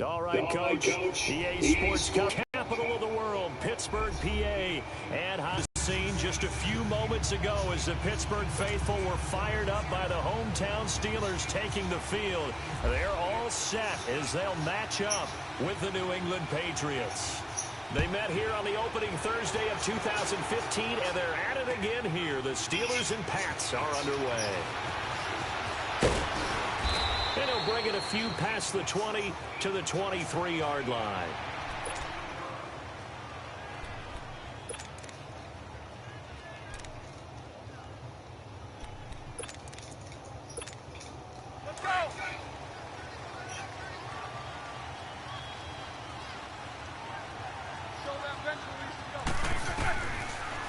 All right, Coach. EA Sports capital of the world, Pittsburgh, PA. And on the scene just a few moments ago as the Pittsburgh faithful were fired up by the hometown Steelers taking the field. They're all set as they'll match up with the New England Patriots. They met here on the opening Thursday of 2015, and they're at it again here. The Steelers and Pats are underway. And he'll bring it a few past the 20 to the 23-yard line. Let's go!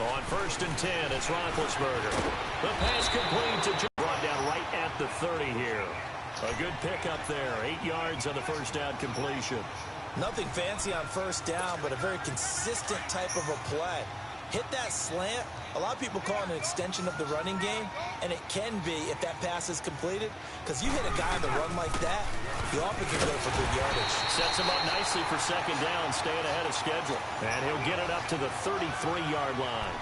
On 1st and 10, it's Roethlisberger. The pass complete to Joe. Brought down right at the 30 here. A good pickup there. 8 yards on the first down completion. Nothing fancy on first down, but a very consistent type of a play. Hit that slant. A lot of people call it an extension of the running game, and it can be if that pass is completed, because you hit a guy on the run like that, you often can go for good yardage. Sets him up nicely for second down, staying ahead of schedule. And he'll get it up to the 33-yard line.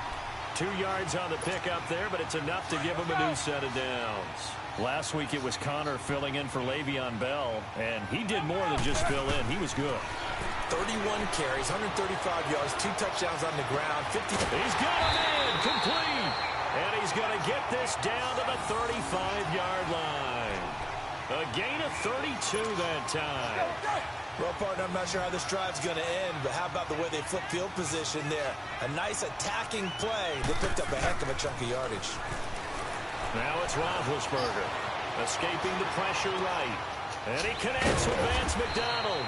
2 yards on the pickup there, but it's enough to give him a new set of downs. Last week it was Connor filling in for Le'Veon Bell, and he did more than just fill in. He was good. 31 carries, 135 yards, 2 touchdowns on the ground, 50. He's got him in, complete. And he's going to get this down to the 35-yard line. A gain of 32 that time. Well, partner, I'm not sure how this drive's going to end, but how about the way they flip field position there? A nice attacking play. They picked up a heck of a chunk of yardage. Now it's Roethlisberger, escaping the pressure right. And he connects with Vance McDonald.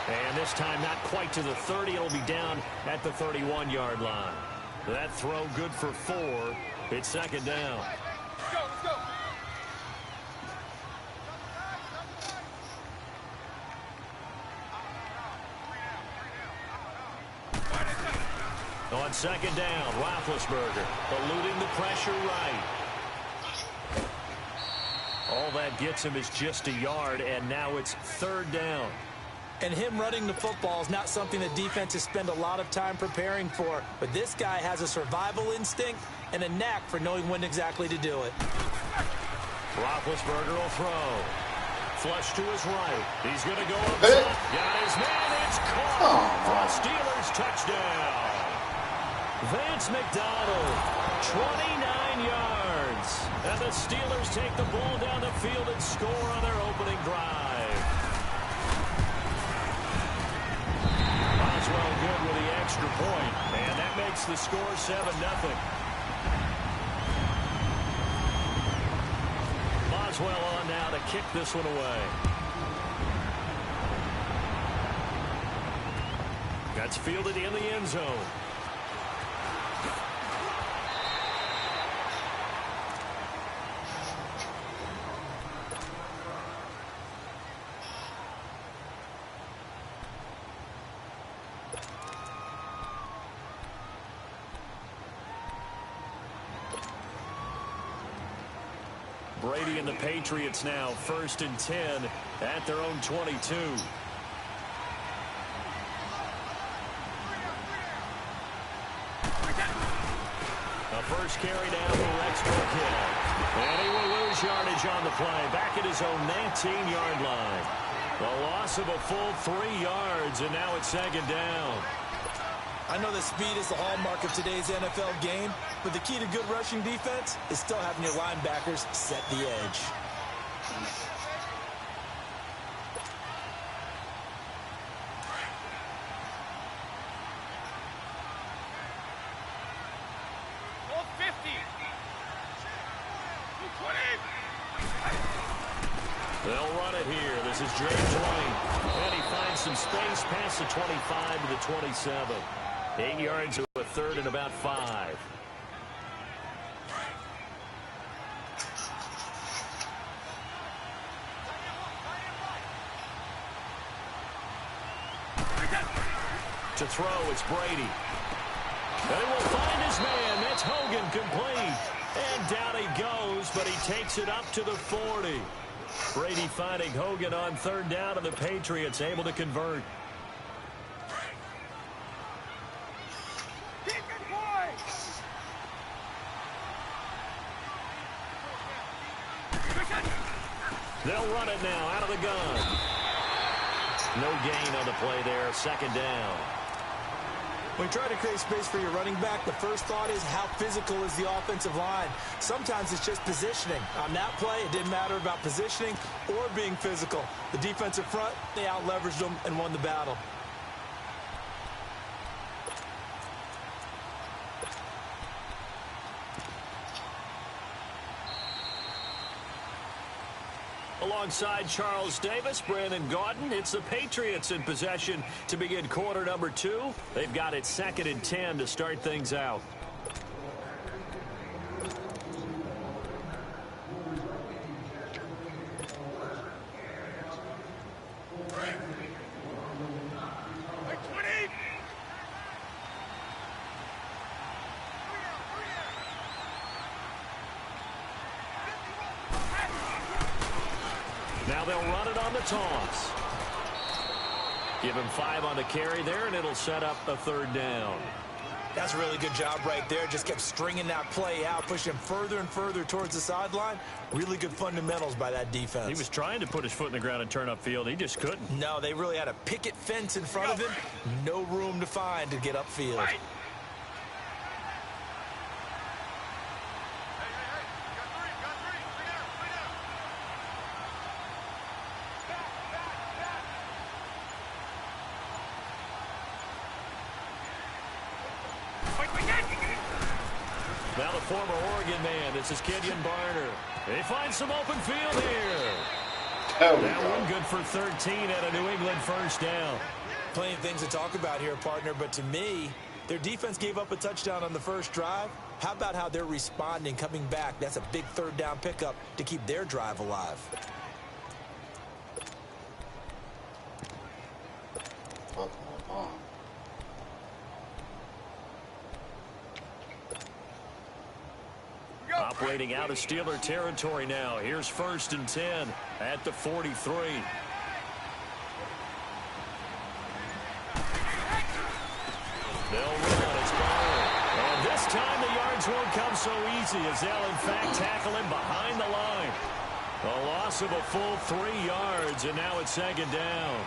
And this time not quite to the 30. It'll be down at the 31-yard line. That throw good for 4. It's second down. Let's go, let's go. On second down, Roethlisberger eluding the pressure right. All that gets him is just a yard, and now it's third down. And him running the football is not something the defenses spend a lot of time preparing for. But this guy has a survival instinct and a knack for knowing when exactly to do it. Roethlisberger will throw. Flush to his right. He's going to go up top. Got his man. It's caught for a Steelers touchdown. Vance McDonald, 29 yards. And the Steelers take the ball down the field and score on their opening drive. Boswell good with the extra point, and that makes the score 7-0. Boswell on now to kick this one away. That's fielded in the end zone. Brady and the Patriots now 1st and 10 at their own 22. A first carry down for Rex Burkhead. And he will lose yardage on the play. Back at his own 19-yard line. The loss of a full 3 yards, and now it's second down. I know that speed is the hallmark of today's NFL game, but the key to good rushing defense is still having your linebackers set the edge. All 50. 220. They'll run it here. This is James White. And he finds some space past the 25 to the 27. 8 yards to a third and about 5. To throw, it's Brady. And he will find his man. That's Hogan complete. And down he goes, but he takes it up to the 40. Brady finding Hogan on third down, and the Patriots able to convert. They'll run it now out of the gun. No gain on the play there, second down. When you try to create space for your running back, the first thought is how physical is the offensive line. Sometimes it's just positioning. On that play, it didn't matter about positioning or being physical. The defensive front, they out-leveraged them and won the battle. Alongside Charles Davis, Brandon Gaudin, it's the Patriots in possession to begin quarter number 2. They've got it 2nd and 10 to start things out. Now they'll run it on the toss. Give him 5 on the carry there, and it'll set up a third down. That's a really good job right there. Just kept stringing that play out, pushing him further and further towards the sideline. Really good fundamentals by that defense. He was trying to put his foot in the ground and turn upfield. He just couldn't. No, they really had a picket fence in front of him. No room to find to get upfield. Right. Now the former Oregon man, this is Kenyon Barner. They find some open field here. That one good for 13 at a New England first down. Plenty of things to talk about here, partner, but to me, their defense gave up a touchdown on the first drive. How about how they're responding, coming back? That's a big third down pickup to keep their drive alive. Operating out of Steeler territory now. Here's 1st and 10 at the 43. They'll run. It's Barner. And this time the yards won't come so easy as they'll, in fact, tackle him behind the line. A loss of a full 3 yards, and now it's 2nd down.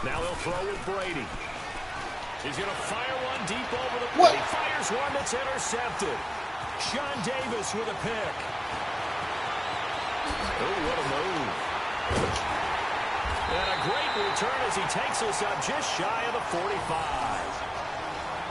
Now he'll throw with Brady. He's going to fire one deep over the plate. He fires one that's intercepted. Sean Davis with a pick. Oh, what a move. And a great return as he takes us up just shy of the 45.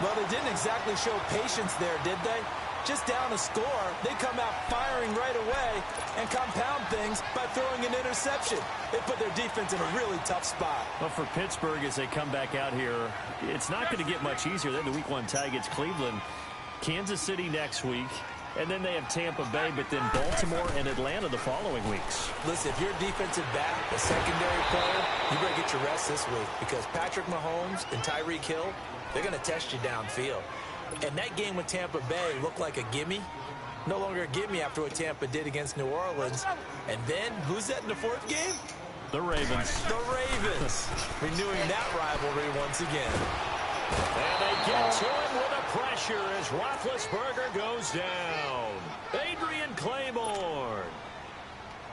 Well, they didn't exactly show patience there, did they? Just down a score, they come out firing right away and compound things by throwing an interception. They put their defense in a really tough spot. Well, for Pittsburgh, as they come back out here, it's not going to get much easier. Then the Week 1 tie against Cleveland, Kansas City next week, and then they have Tampa Bay, but then Baltimore and Atlanta the following weeks. Listen, if you're a defensive back, a secondary player, you better get your rest this week because Patrick Mahomes and Tyreek Hill, they're going to test you downfield. And that game with Tampa Bay looked like a gimme. No longer a gimme after what Tampa did against New Orleans. And then, who's that in the 4th game? The Ravens. The Ravens. Renewing that rivalry once again. And they get to him with the pressure as Roethlisberger goes down. Adrian Claiborne.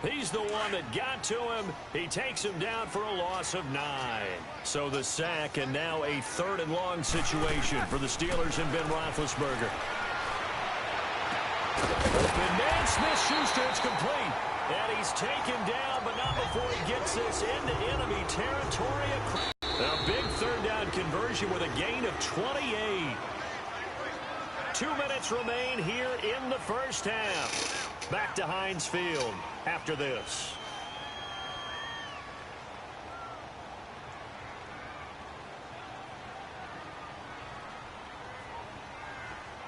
He's the one that got to him. He takes him down for a loss of 9. So the sack, and now a 3rd and long situation for the Steelers and Ben Roethlisberger. Open man, Smith-Schuster, it's complete. And he's taken down, but not before he gets this into enemy territory. A big 3rd down conversion with a gain of 28. 2 minutes remain here in the first half. Back to Heinz Field after this.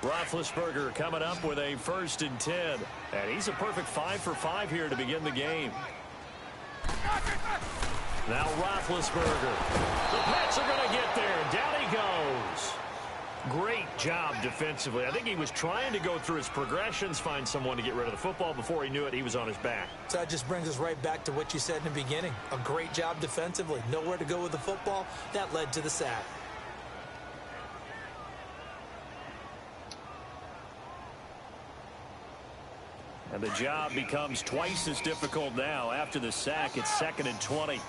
Roethlisberger coming up with a 1st and 10. And he's a perfect 5 for 5 here to begin the game. Now Roethlisberger. The Pats are going to get there. Down he goes. Great job defensively. I think he was trying to go through his progressions, find someone to get rid of the football. Before he knew it, he was on his back. So that just brings us right back to what you said in the beginning. A great job defensively. Nowhere to go with the football. That led to the sack. And the job becomes twice as difficult now. After the sack, it's 2nd and 20.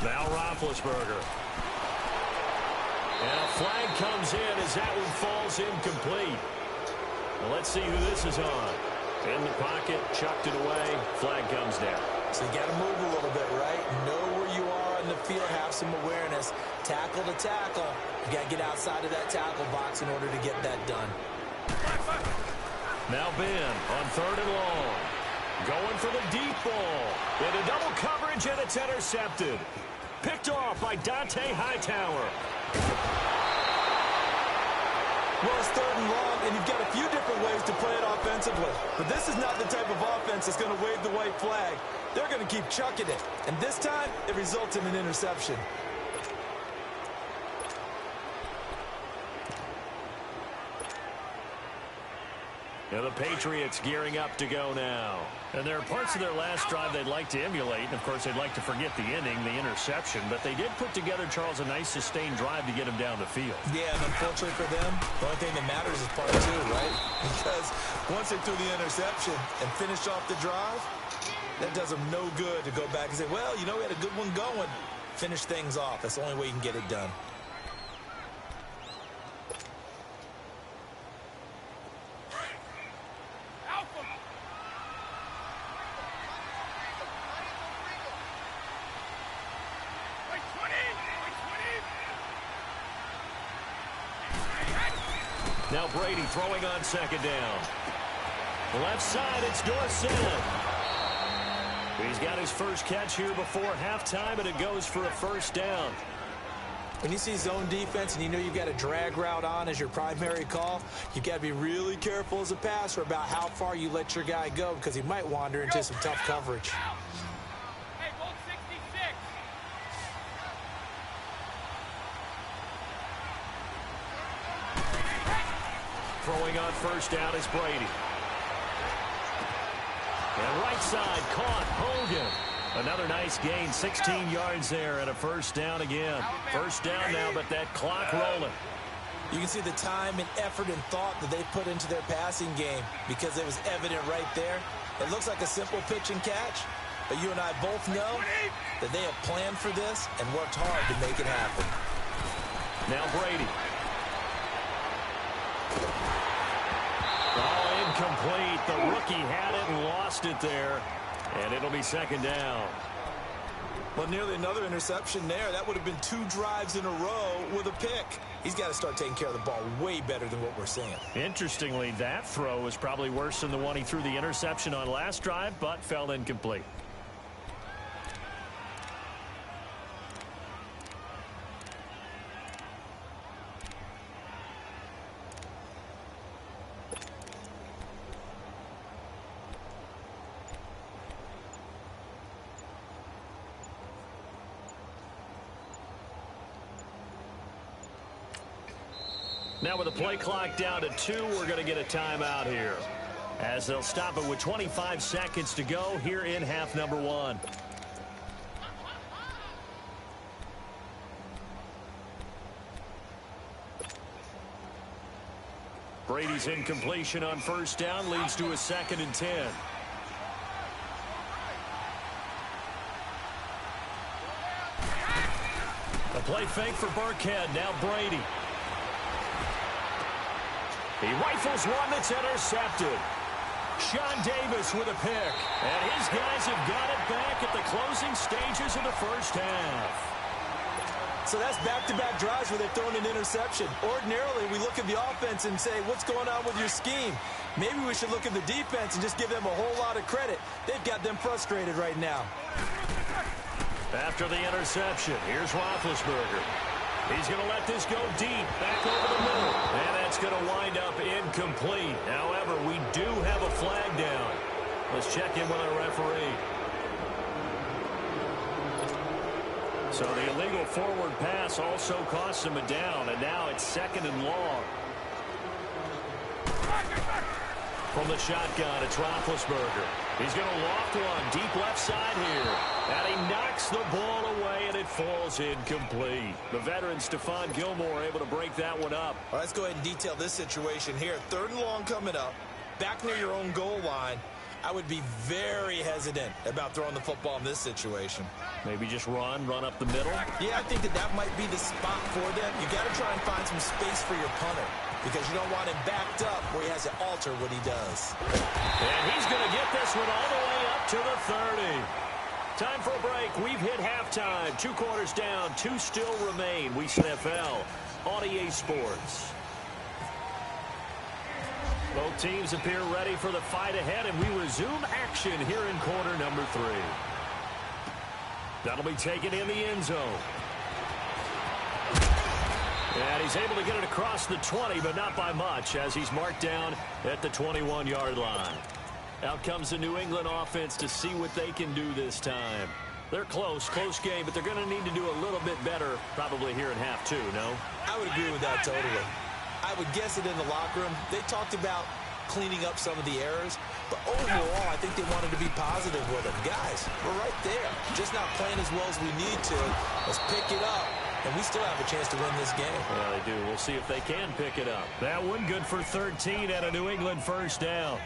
Now Roethlisberger. And a flag comes in as that one falls incomplete. Well, let's see who this is on. In the pocket, chucked it away. Flag comes down. So you got to move a little bit, right? Know where you are on the field, have some awareness. Tackle to tackle. You got to get outside of that tackle box in order to get that done. Now Ben on 3rd and long. Going for the deep ball. Into double coverage, and it's intercepted. Picked off by Dante Hightower. Well, it's 3rd and long, and you've got a few different ways to play it offensively. But this is not the type of offense that's going to wave the white flag. They're going to keep chucking it. And this time, it results in an interception. And the Patriots gearing up to go now. And there are parts of their last drive they'd like to emulate. And, of course, they'd like to forget the ending, the interception. But they did put together, Charles, a nice sustained drive to get him down the field. Yeah, and unfortunately for them, the only thing that matters is part 2, right? Because once they threw the interception and finished off the drive, that does them no good to go back and say, well, you know, we had a good one going. Finish things off. That's the only way you can get it done. Now Brady throwing on 2nd down. Left side, it's Dorsett. He's got his first catch here before halftime, and it goes for a 1st down. When you see zone defense and you know you've got a drag route on as your primary call, you've got to be really careful as a passer about how far you let your guy go because he might wander into some tough coverage. Hey, goal 66. Throwing on 1st down is Brady. And right side caught Hogan. Another nice gain, 16 yards there and a 1st down again. 1st down now, but that clock rolling. You can see the time and effort and thought that they put into their passing game because it was evident right there. It looks like a simple pitch and catch, but you and I both know that they have planned for this and worked hard to make it happen. Now Brady. Oh, incomplete. The rookie had it and lost it there. And it'll be 2nd down. Well, nearly another interception there. That would have been 2 drives in a row with a pick. He's got to start taking care of the ball way better than what we're seeing. Interestingly, that throw was probably worse than the one he threw the interception on last drive, but fell incomplete. Now with the play clock down to 2, we're going to get a timeout here, as they'll stop it with 25 seconds to go here in half number 1. Brady's incompletion on 1st down leads to a 2nd and 10. A play fake for Burkhead. Now Brady. He rifles one that's intercepted. Sean Davis with a pick. And his guys have got it back at the closing stages of the 1st half. So that's back-to-back drives where they've thrown an interception. Ordinarily, we look at the offense and say, what's going on with your scheme? Maybe we should look at the defense and just give them a whole lot of credit. They've got them frustrated right now. After the interception, here's Roethlisberger. He's going to let this go deep, back over the middle. And that's going to wind up incomplete. incomplete. However, we do have a flag down. Let's check in with our referee. So the illegal forward pass also costs him a down, and now it's 2nd and long. From the shotgun, it's Roethlisberger. He's going to loft one deep left side here. And he knocks the ball away, and it falls incomplete. The veteran Stephon Gilmore able to break that one up. All right, let's go ahead and detail this situation here. 3rd and long coming up. Back near your own goal line. I would be very hesitant about throwing the football in this situation. Maybe just run up the middle? Yeah, I think that might be the spot for them. You got to try and find some space for your punter because you don't want him backed up where he has to alter what he does. And he's going to get this one all the way up to the 30. Time for a break. We've hit halftime. 2 quarters down. 2 still remain. We NFL on EA Sports. Both teams appear ready for the fight ahead, and we resume action here in quarter number 3. That'll be taken in the end zone. And he's able to get it across the 20, but not by much, as he's marked down at the 21-yard line. Out comes the New England offense to see what they can do this time. They're close game, but they're going to need to do a little bit better probably here in half 2, no? I would agree with that totally. I would guess it in the locker room. They talked about cleaning up some of the errors, but overall, I think they wanted to be positive with them. Guys, we're right there. Just not playing as well as we need to. Let's pick it up, and we still have a chance to win this game. Yeah, they do. We'll see if they can pick it up. That one good for 13 at a New England 1st down.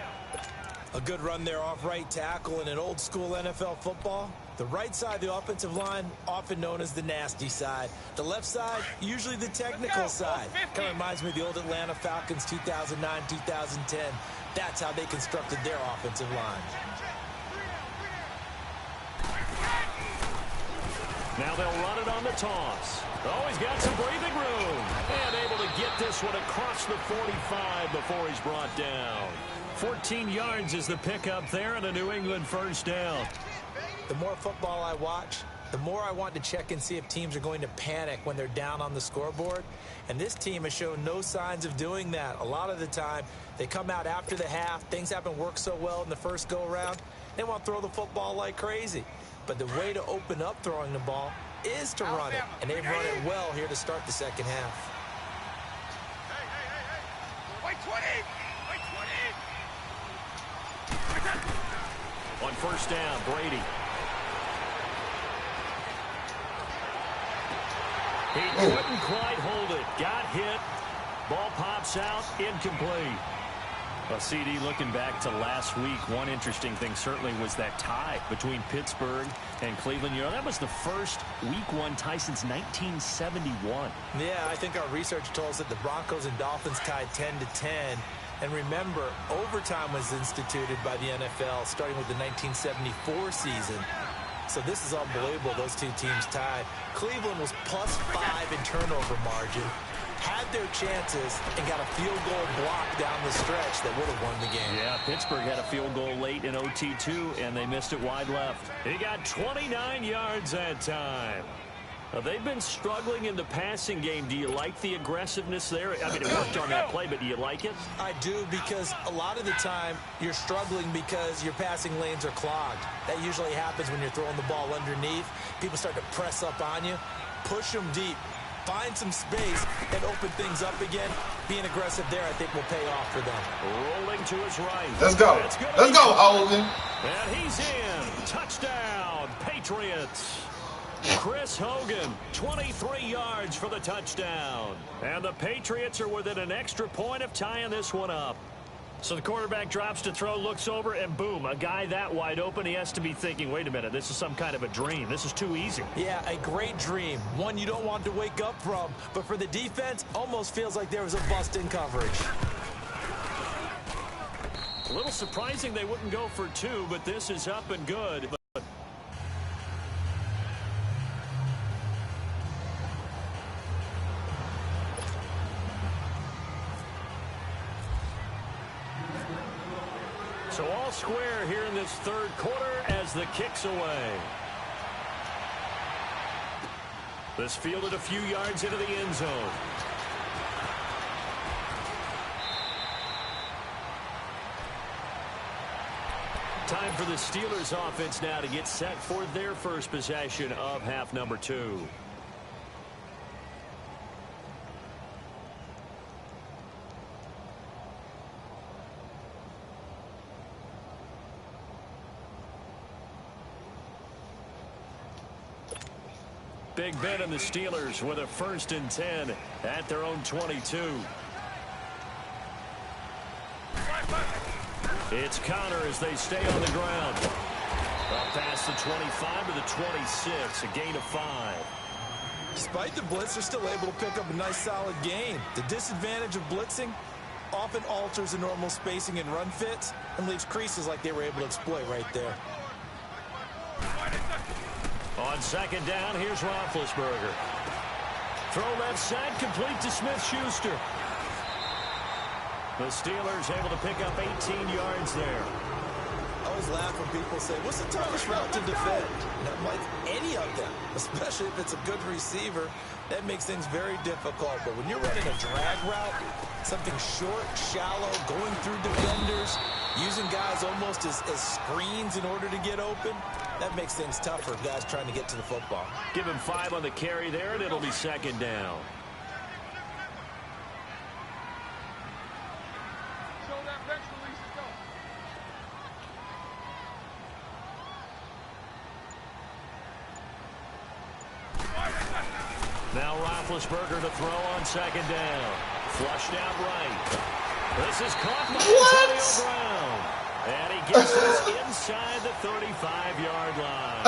A good run there off right tackle in an old-school NFL football. The right side of the offensive line, often known as the nasty side. The left side, usually the technical side. Kind of reminds me of the old Atlanta Falcons 2009, 2010. That's how they constructed their offensive line. Now they'll run it on the toss. Oh, he's got some breathing room. And able to get this one across the 45 before he's brought down. 14 yards is the pickup there and a New England 1st down. The more football I watch, the more I want to check and see if teams are going to panic when they're down on the scoreboard. And this team has shown no signs of doing that. A lot of the time, they come out after the half. Things haven't worked so well in the first go-around. They want to throw the football like crazy. But the way to open up throwing the ball is to run it. And they've run it well here to start the second half. Wait 20! Wait 20! On 1st down, Brady. He couldn't quite hold it. Got hit. Ball pops out. Incomplete. Well, CD, looking back to last week, one interesting thing certainly was that tie between Pittsburgh and Cleveland. You know, that was the first Week 1 tie since 1971. Yeah, I think our research told us that the Broncos and Dolphins tied 10-10. And remember, overtime was instituted by the NFL starting with the 1974 season. So this is unbelievable, those two teams tied. Cleveland was +5 in turnover margin, had their chances, and got a field goal block down the stretch that would have won the game. Yeah, Pittsburgh had a field goal late in OT too, and they missed it wide left. He got 29 yards that time. They've been struggling in the passing game. Do you like the aggressiveness there? I mean, it worked on that play, but do you like it? I do, because a lot of the time you're struggling because your passing lanes are clogged. That usually happens when you're throwing the ball underneath. People start to press up on you. Push them deep. Find some space and open things up again. Being aggressive there, I think, will pay off for them. Rolling to his right. Let's go. Let's go, Holden. And he's in. Touchdown, Patriots. Chris Hogan, 23 yards for the touchdown. And the Patriots are within an extra point of tying this one up. So the quarterback drops to throw, looks over, and boom, a guy that wide open, he has to be thinking, wait a minute, this is some kind of a dream. This is too easy. Yeah, a great dream. One you don't want to wake up from. But for the defense, almost feels like there was a bust in coverage. A little surprising they wouldn't go for 2, but this is up and good. So all square here in this third quarter as the kick's away. This fielded a few yards into the end zone. time for the Steelers offense now to get set for their first possession of half number 2. Big Ben and the Steelers with a 1st and 10 at their own 22. It's Connor as they stay on the ground. Up past the 25 to the 26, a gain of 5. Despite the blitz, they're still able to pick up a nice solid gain. The disadvantage of blitzing often alters the normal spacing and run fits and leaves creases like they were able to exploit right there. On 2nd down, here's Roethlisberger. Throw left side, complete to Smith-Schuster. The Steelers able to pick up 18 yards there. I always laugh when people say, what's the toughest route to defend? Not like any of them, especially if it's a good receiver. That makes things very difficult. But when you're running a drag route, something short, shallow, going through defenders, using guys almost as screens in order to get open, that makes things tough for guys trying to get to the football. Give him 5 on the carry there, and it'll be 2nd down. Now Roethlisberger to throw on 2nd down. Flushed out right. This is caught by Antonio Brown. And he gets us inside the 35-yard line.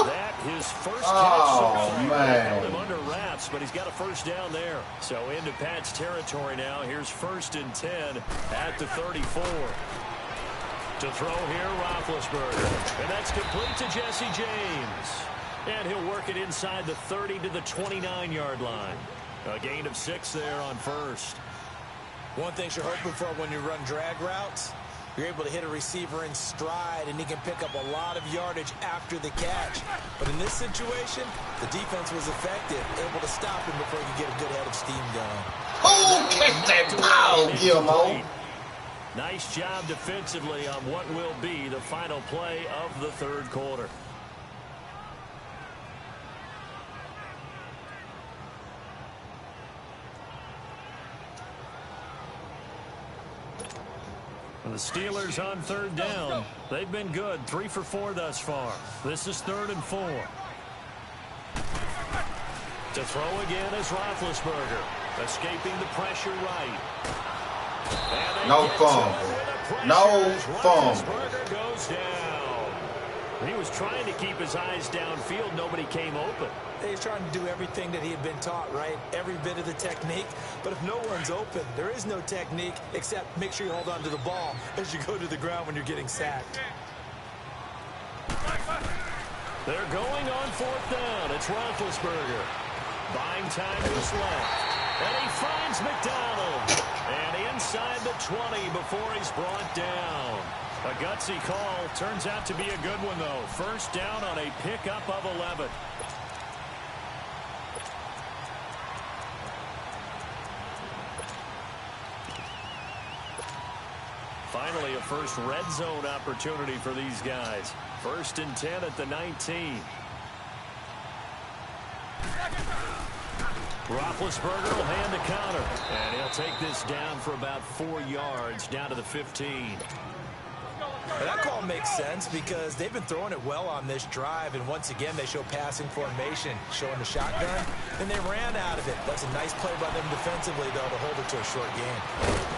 That his first catch so far. Man. Held him under wraps, but he's got a 1st down there. So into Pat's territory now. Here's 1st and 10 at the 34. To throw here, Roethlisberger. And that's complete to Jesse James. And he'll work it inside the 30 to the 29-yard line. A gain of 6 there on 1st. One thing you're hoping for when you run drag routes, you're able to hit a receiver in stride, and he can pick up a lot of yardage after the catch. But in this situation, the defense was effective, able to stop him before he could get a good head of steam going. Oh, catch that ball, Gilmore. Nice job defensively on what will be the final play of the 3rd quarter. The Steelers on 3rd down. They've been good, 3 for 4 thus far. This is 3rd and 4. To throw again is Roethlisberger, escaping the pressure right. No fumble. No fumble. Roethlisberger goes down. He was trying to keep his eyes downfield. Nobody came open. He's trying to do everything that he had been taught, right? Every bit of the technique. But if no one's open, there is no technique except make sure you hold on to the ball as you go to the ground when you're getting sacked. They're going on 4th down. It's Roethlisberger. Buying time to his left. And he finds McDonald. And inside the 20 before he's brought down. A gutsy call. Turns out to be a good one, though. 1st down on a pickup of 11. Finally, a first red zone opportunity for these guys. 1st and 10 at the 19. Roethlisberger will hand to Connor. And he'll take this down for about 4 yards, down to the 15. And that call makes sense because they've been throwing it well on this drive, and once again they show passing formation, showing the shotgun, and they ran out of it. That's a nice play by them defensively, though, to hold it to a short game.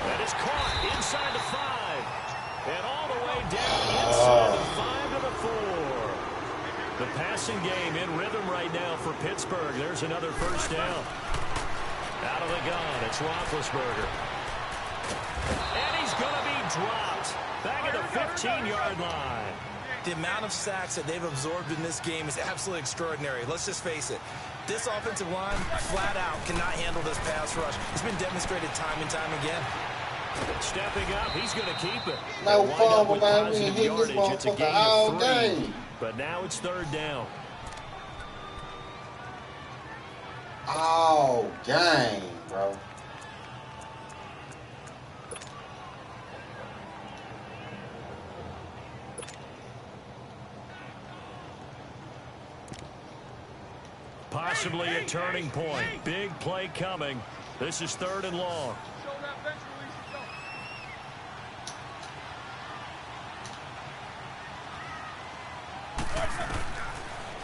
That is caught inside the 5, and all the way down inside the 5 to the 4. The passing game in rhythm right now for Pittsburgh. There's another 1st down. Out of the gun, it's Roethlisberger. And he's going to be dropped. Back at the 15-yard line. The amount of sacks that they've absorbed in this game is absolutely extraordinary. Let's just face it. This offensive line, flat out, cannot handle this pass rush. It's been demonstrated time and time again. Stepping up, he's going to keep it. No fumble, man. We ain't hit this motherfucker all game. But now it's 3rd down. All game, bro. Possibly a turning point. Big play coming. This is 3rd and long.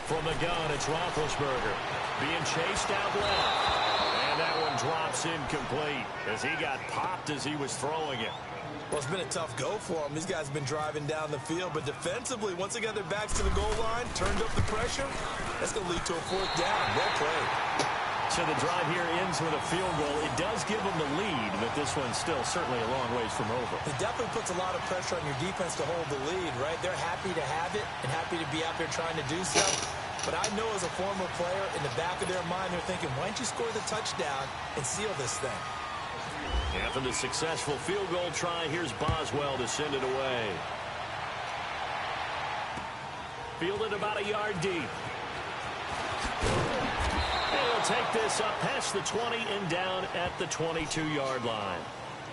From the gun, it's Roethlisberger being chased out left. And that one drops incomplete as he got popped as he was throwing it. Well, it's been a tough go for him. These guys have been driving down the field, but defensively, once they got their backs to the goal line, turned up the pressure, that's going to lead to a 4th down. Well played. So the drive here ends with a field goal. It does give them the lead, but this one's still certainly a long ways from over. It definitely puts a lot of pressure on your defense to hold the lead, right? They're happy to have it and happy to be out there trying to do so. But I know as a former player, in the back of their mind, they're thinking, why don't you score the touchdown and seal this thing? After the successful field goal try, here's Boswell to send it away. Fielded about a yard deep. And he'll take this up past the 20 and down at the 22-yard line.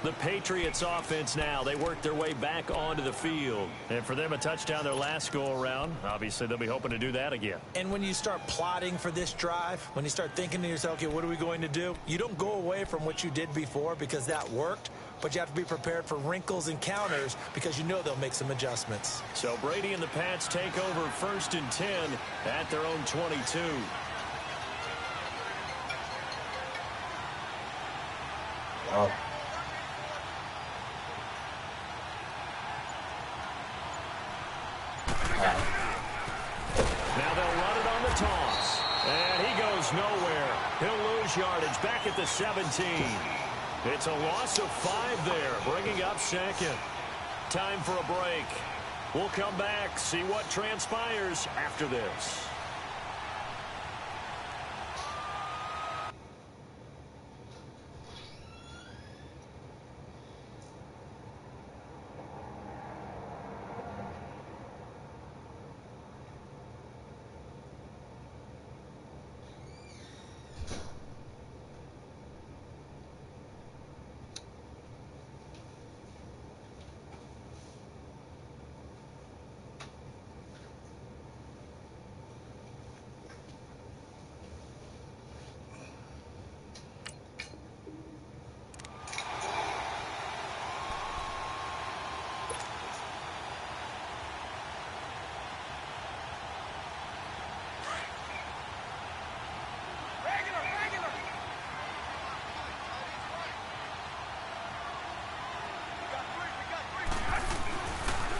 The Patriots offense now, they work their way back onto the field. And for them, a touchdown their last go-around. Obviously, they'll be hoping to do that again. And when you start plotting for this drive, when you start thinking to yourself, okay, what are we going to do? You don't go away from what you did before because that worked, but you have to be prepared for wrinkles and counters because you know they'll make some adjustments. So Brady and the Pats take over 1st and 10 at their own 22. Wow. Now they'll run it on the toss. And he goes nowhere. He'll lose yardage back at the 17. It's a loss of 5 there, bringing up 2nd. Time for a break. We'll come back, see what transpires after this.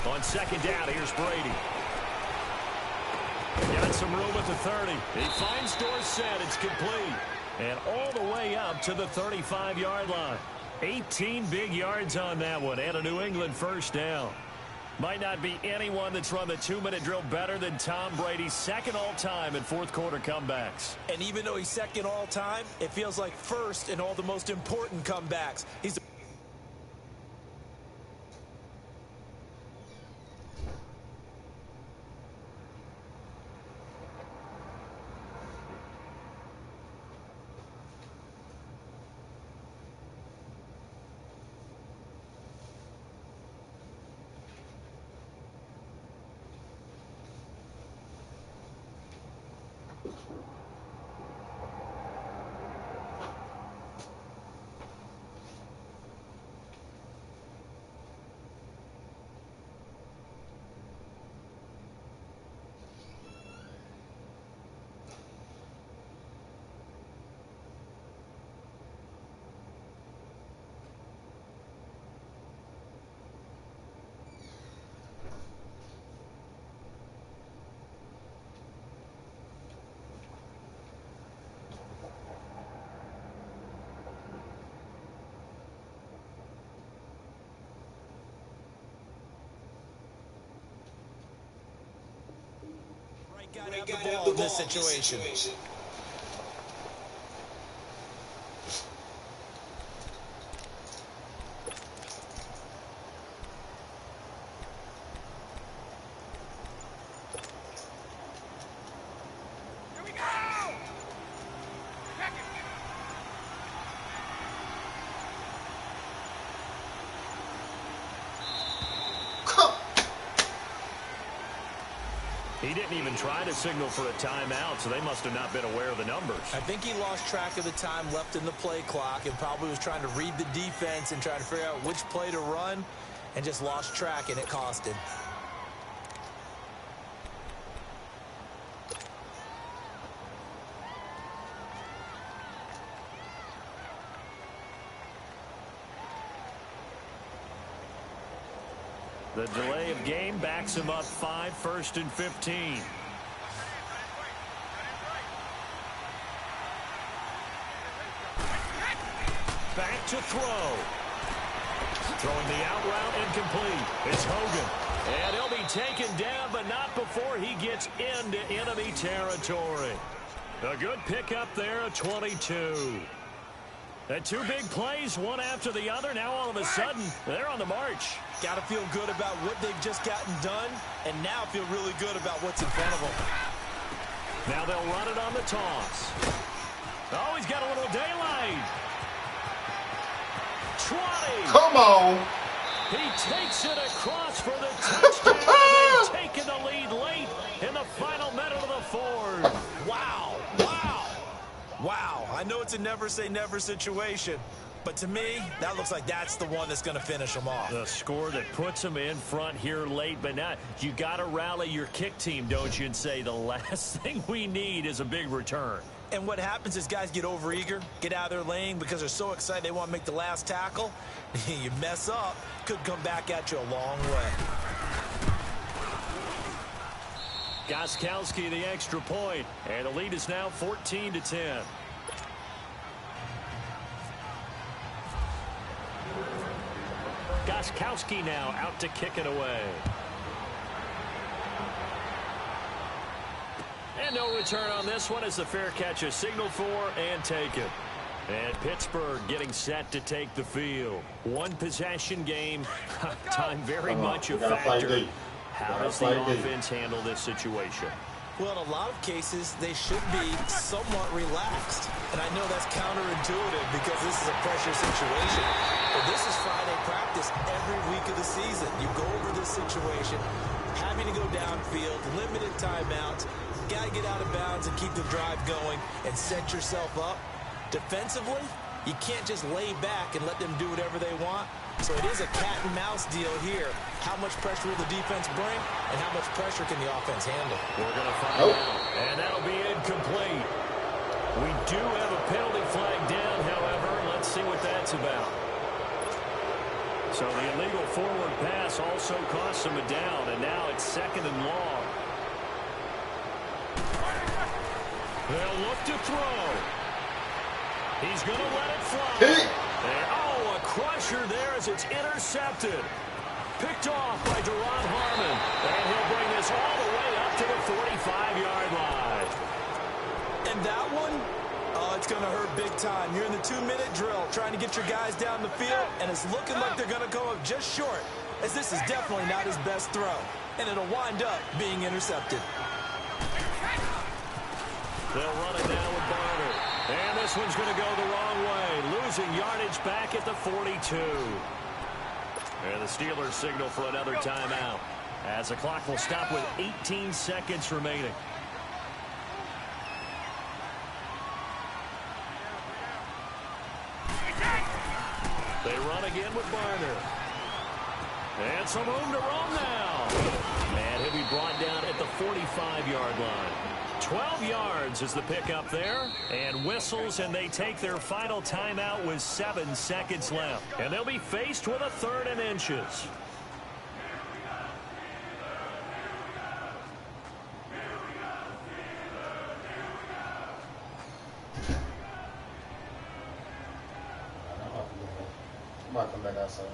On 2nd down, here's Brady. Got some room at the 30. He finds Dorsett. It's complete. And all the way up to the 35-yard line. 18 big yards on that one and a New England 1st down. Might not be anyone that's run the 2-minute drill better than Tom Brady, 2nd all-time in 4th-quarter comebacks. And even though he's 2nd all-time, it feels like 1st in all the most important comebacks. He's got to have the ball in this situation. Here we go! Check it. He didn't even try to signal for a timeout, so they must have not been aware of the numbers. I think he lost track of the time left in the play clock and probably was trying to read the defense and trying to figure out which play to run and just lost track, and it cost him. The delay of game backs him up 5, 1st and 15. Back to throw. Throwing the out route incomplete. It's Hogan. And he'll be taken down, but not before he gets into enemy territory. A good pickup there, a 22. The two big plays, one after the other. Now all of a sudden, they're on the march. Got to feel good about what they've just gotten done, and now feel really good about what's in front of them. Now they'll run it on the toss. Oh, he's got a little daylight. 20. Come on. He takes it across for the touchdown. They've taken the lead late in the final minute of the fourth. Wow. Wow. Wow. I know it's a never-say-never situation, but to me, that looks like that's the one that's going to finish them off. The score that puts them in front here late, but now you got to rally your kick team, don't you, and say the last thing we need is a big return. And what happens is guys get overeager, get out of their lane because they're so excited they want to make the last tackle. You mess up, could come back at you a long way. Gostkowski the extra point, and the lead is now 14-10. Gostkowski now out to kick it away. And no return on this one as the fair catch is signaled for and taken. And Pittsburgh getting set to take the field. One possession game. Time very much a factor. How does the offense handle this situation? Well, in a lot of cases, they should be somewhat relaxed. And I know that's counterintuitive because this is a pressure situation. But this is Friday practice every week of the season. You go over this situation, having to go downfield, limited timeouts. Got to get out of bounds and keep the drive going and set yourself up. Defensively, you can't just lay back and let them do whatever they want. So it is a cat and mouse deal here. How much pressure will the defense bring and how much pressure can the offense handle? We're going to find out. And that'll be incomplete. We do have a penalty flag down, however. Let's see what that's about. So the illegal forward pass also costs him a down, and now it's 2nd and long. They'll look to throw. He's going to let it fly. Oh, a crusher there as it's intercepted. Picked off by Duron Harmon. And he'll bring this all the way up to the 45-yard line. And that one, oh, it's going to hurt big time. You're in the 2-minute drill trying to get your guys down the field, and it's looking like they're going to come up just short, as this is definitely not his best throw. And it'll wind up being intercepted. They'll run it down with Barner. And this one's going to go the wrong way. Losing yardage back at the 42. And the Steelers signal for another timeout, as the clock will stop with 18 seconds remaining. They run again with Barner. And some room to roam now. And he'll be brought down at the 45-yard line. 12 yards is the pickup there, and whistles, and they take their final timeout with 7 seconds left. And they'll be faced with a 3rd and inches. I'm about to come back outside.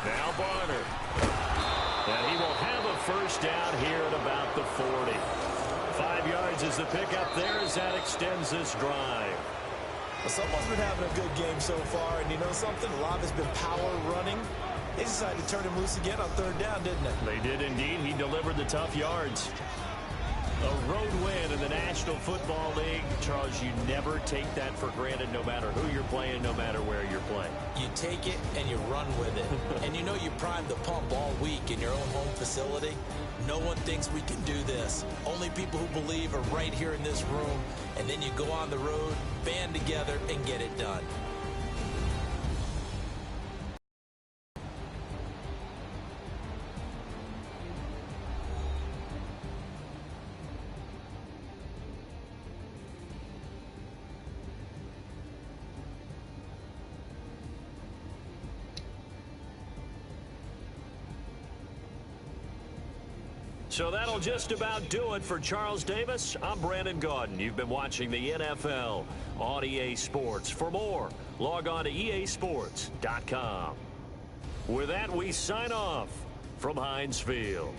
Now Barner. And he will have a first down here at about the 40. 5 yards is the pickup there as that extends this drive. Well, someone's been having a good game so far, and you know something? A lot of it's been power running. They decided to turn him loose again on third down, didn't they? They did indeed. He delivered the tough yards. A road win in the National Football League. Charles, you never take that for granted no matter who you're playing, no matter where you're playing. You take it and you run with it. And you know you primed the pump all week in your own home facility. No one thinks we can do this. Only people who believe are right here in this room. And then you go on the road, band together, and get it done. So that'll just about do it for Charles Davis. I'm Brandon Gaudin. You've been watching the NFL on EA Sports. For more, log on to easports.com. With that, we sign off from Heinz Field.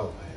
out.